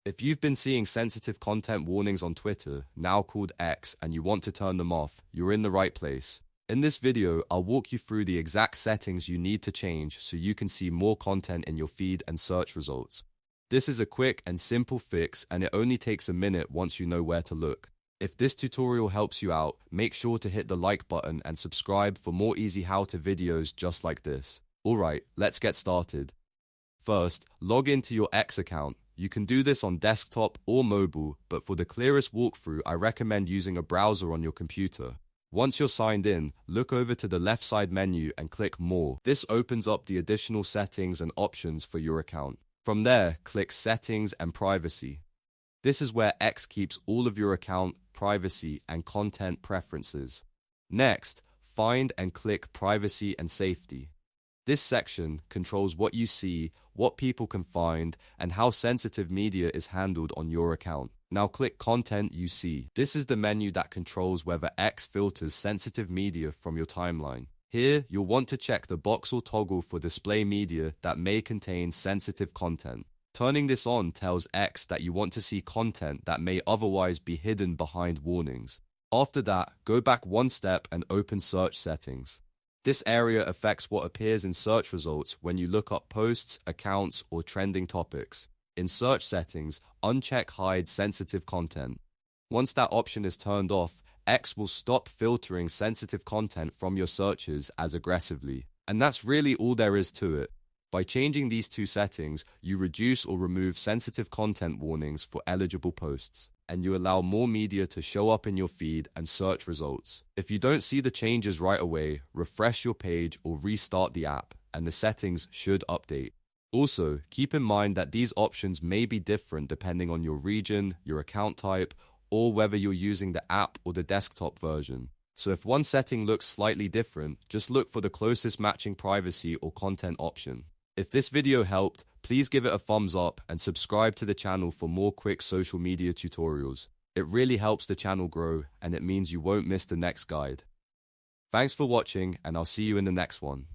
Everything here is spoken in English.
If you've been seeing sensitive content warnings on Twitter, now called X, and you want to turn them off, you're in the right place. In this video, I'll walk you through the exact settings you need to change so you can see more content in your feed and search results. This is a quick and simple fix, and it only takes a minute once you know where to look. If this tutorial helps you out, make sure to hit the like button and subscribe for more easy how-to videos just like this. Alright, let's get started. First, log into your X account. You can do this on desktop or mobile, but for the clearest walkthrough, I recommend using a browser on your computer. Once you're signed in, look over to the left side menu and click More. This opens up the additional settings and options for your account. From there, click Settings and Privacy. This is where X keeps all of your account, privacy, and content preferences. Next, find and click Privacy and Safety. This section controls what you see, what people can find, and how sensitive media is handled on your account. Now click Content You See. This is the menu that controls whether X filters sensitive media from your timeline. Here, you'll want to check the box or toggle for display media that may contain sensitive content. Turning this on tells X that you want to see content that may otherwise be hidden behind warnings. After that, go back one step and open Search Settings. This area affects what appears in search results when you look up posts, accounts, or trending topics. In Search Settings, uncheck Hide Sensitive Content. Once that option is turned off, X will stop filtering sensitive content from your searches as aggressively. And that's really all there is to it. By changing these two settings, you reduce or remove sensitive content warnings for eligible posts, and you allow more media to show up in your feed and search results. If you don't see the changes right away, refresh your page or restart the app, and the settings should update. Also, keep in mind that these options may be different depending on your region, your account type, or whether you're using the app or the desktop version. So if one setting looks slightly different, just look for the closest matching privacy or content option. If this video helped, please give it a thumbs up and subscribe to the channel for more quick social media tutorials. It really helps the channel grow, and it means you won't miss the next guide. Thanks for watching, and I'll see you in the next one.